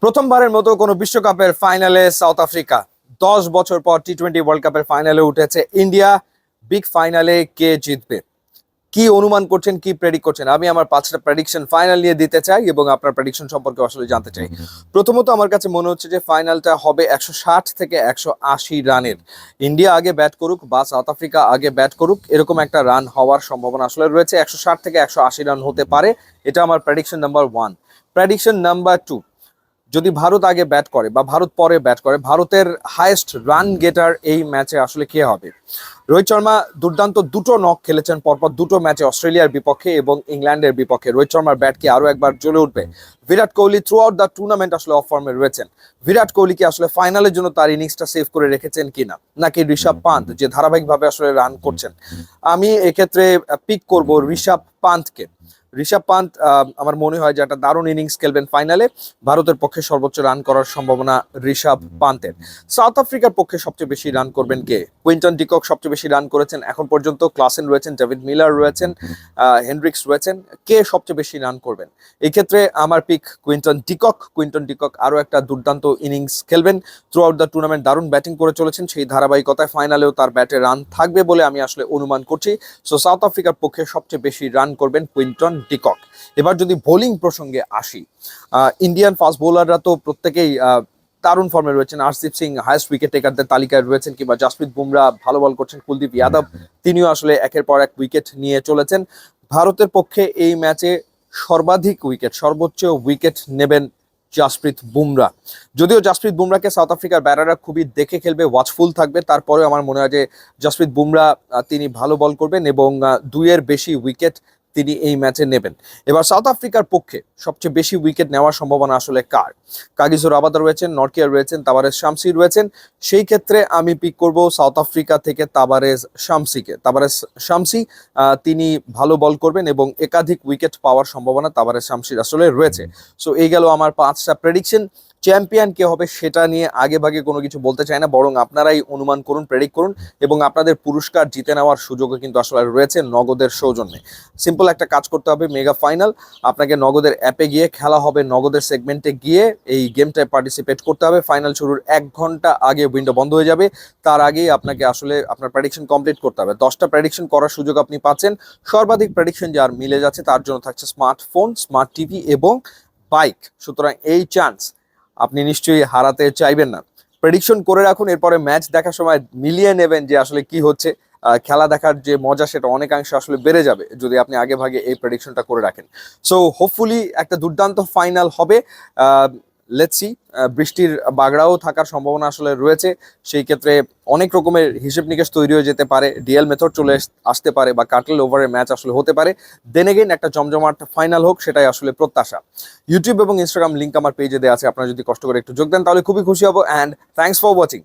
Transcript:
প্রথমবারের মতো কোনো বিশ্বকাপের ফাইনালে সাউথ আফ্রিকা। 10 বছর পর টি-20 ওয়ার্ল্ড কাপের ফাইনালে উঠেছে ইন্ডিয়া। বিগ ফাইনালে কে জিতবে, কি অনুমান করছেন, কি প্রেডিক্ট করছেন? আমি আমার 5টা প্রেডিকশন ফাইনাল নিয়ে দিতে চাই এবং আপনার প্রেডিকশন সম্পর্কে আসলে জানতে চাই। প্রথমত আমার কাছে মনে হচ্ছে যে ফাইনালটা হবে 160 থেকে 180 রানের। ইন্ডিয়া আগে ব্যাট করুক বা সাউথ আফ্রিকা আগে ব্যাট করুক, এরকম একটা রান হওয়ার সম্ভাবনা আসলে রয়েছে। 160 থেকে 180 রান হতে পারে, এটা আমার প্রেডিকশন নাম্বার 1। প্রেডিকশন নাম্বার 2, যদি ভারত আগে ব্যাট করে বা ভারত পরে ব্যাট করে, ভারতের হাইয়েস্ট রান গেটার এই ম্যাচে আসলে কে হবে? রোহিত শর্মা দুর্দান্ত দুটো নক খেলেছেন পরপর দুটো ম্যাচে, অস্ট্রেলিয়ার বিপক্ষে এবং ইংল্যান্ডের বিপক্ষে। রোহিত শর্মার ব্যাট কি আরো একবার জ্বলে উঠবে? Virat Kohli throughout the tournament আসলে অফ ফর্মে রয়েছেন। বিরাট কোহলি কি আসলে ফাইনালের জন্য তার ইনিংসটা সেভ করে রেখেছেন কিনা, নাকি ঋষভ পান্থ যে ধারাবাহিকভাবে আসলে রান করছেন? আমি এক্ষেত্রে পিক করব ঋষভ পান্থকে। ঋষভ পান্থ আমার মনে হয় যে একটা দারুণ ইনিংস খেলবেন ফাইনালে। ভারতের পক্ষে সর্বোচ্চ রান করার সম্ভাবনা ঋষভ পান্থের। সাউথ আফ্রিকার পক্ষে সবচেয়ে বেশি রান করবেন কে? কুইন্টন ডিকক সবচেয়ে বেশি রান করেছেন এখন পর্যন্ত। ক্লাসেন রয়েছেন, ডেভিড মিলার রয়েছেন, হেনড্রিক্স রয়েছেন। কে সবচেয়ে বেশি রান করবেন? এই ক্ষেত্রে আমার pick Quinton de Kock. Quinton de Kock আরও একটা দুর্দান্ত ইনিংস খেলবেন। থ্রু আউট দ্য টুর্নামেন্ট দারুণ ব্যাটিং করে চলেছেন, সেই ধারাবাহিকতায় ফাইনালেও তার ব্যাটে রান থাকবে বলে আমি আসলে অনুমান করছি। সো সাউথ আফ্রিকার পক্ষে সবচেয়ে বেশি রান করবেন কুইন্টন ডিকক। এবার যদি বোলিং প্রসঙ্গে আসি, ইন্ডিয়ান ফাস্ট বোলাররা তো প্রত্যেকেই দারুণ ফর্মে রয়েছেন। আরসিপ সিং হাইয়েস্ট উইকেট টেকারদের তালিকায় রয়েছেন, কিংবা জাসপ্রীত বুমরা ভালো বল করছেন, কুলদীপ যাদব তিনিও আসলে একের পর এক উইকেট নিয়ে চলেছেন। ভারতের পক্ষে এই ম্যাচে সর্বাধিক উইকেট, সর্বোচ্চ উইকেট নেবেন জাসপ্রীত বুমরা। যদিও জাসপ্রীত বুমরাকে সাউথ আফ্রিকার ব্যাটাররা খুবই দেখে খেলবে, ওয়াচফুল থাকবে, তারপরেও আমার মনে হয় যে জাসপ্রীত বুমরা তিনি ভালো বল করবেন এবং 2-এর বেশি উইকেট তিনি এই ম্যাচে নেবেন। এবার সাউথ আফ্রিকার পক্ষে সবচেয়ে বেশি উইকেট নেওয়ার সম্ভাবনা আসলে কার? কাগিজো রাবাদা রয়েছেন, নরকিয়ার রয়েছেন, তাবারেজ শামসি রয়েছেন। সেই ক্ষেত্রে আমি পিক করব সাউথ আফ্রিকা থেকে তাবারেজ শামসিকে। তাবারেজ শামসি তিনি ভালো বল করবেন এবং একাধিক উইকেট পাওয়ার সম্ভাবনা তাবারেজ শামসির আসলে রয়েছে। সো এই গেল আমার 5টা প্রেডিকশন। চ্যাম্পিয়ন কে হবে সেটা নিয়ে আগে ভাগে কোনো কিছু বলতে চাই না, বরং আপনারাই অনুমান করুন, প্রেডিক্ট করুন, এবং আপনাদের পুরস্কার জিতে নেওয়ার সুযোগও কিন্তু আসলে রয়েছে নগদের সৌজন্যে। সিম্পল একটা কাজ করতে হবে, মেগা ফাইনাল, আপনাকে নগদের অ্যাপে গিয়ে খেলা হবে, নগদের সেগমেন্টে গিয়ে এই গেমটায় পার্টিসিপেট করতে হবে। ফাইনাল শুরুর 1 ঘন্টা আগে উইন্ডো বন্ধ হয়ে যাবে, তার আগেই আপনাকে আসলে আপনার প্রেডিকশন কমপ্লিট করতে হবে। 10টা প্রেডিকশন করার সুযোগ আপনি পাচ্ছেন। সর্বাধিক প্রেডিকশন যার মিলে যাচ্ছে তার জন্য থাকছে স্মার্টফোন, স্মার্ট টিভি এবং বাইক। সুতরাং এই চান্স আপনি নিশ্চয়ই হারাতে চাইবেন না। প্রেডিকশন করে রাখুন, এরপরে ম্যাচ দেখার সময় মিলিয়ে নেবেন যে আসলে কি হচ্ছে। খেলা দেখার যে মজা সেটা অনেকাংশে আসলে বেড়ে যাবে যদি আপনি আগে ভাগে এই প্রেডিকশনটা করে রাখেন। সো হোপফুলি একটা দুর্দান্ত ফাইনাল হবে। Let's see. বৃষ্টির বাগড়াও থাকার সম্ভাবনা আসলে রয়েছে, সেই ক্ষেত্রে অনেক রকমের হিসেব নিকেশ তৈরি হয়ে যেতে পারে, ডিএল মেথড চলে আসতে পারে, বা কাটল ওভারের ম্যাচ আসলে হতে পারে। দেন এগেইন একটা জমজমাট ফাইনাল হোক, সেটাই আসলে প্রত্যাশা। ইউটিউব এবং ইনস্টাগ্রাম লিঙ্ক আমার পেজে দেওয়া আছে, আপনারা যদি কষ্ট করে একটু যোগ দেন তাহলে খুবই খুশি হব। And thanks for watching.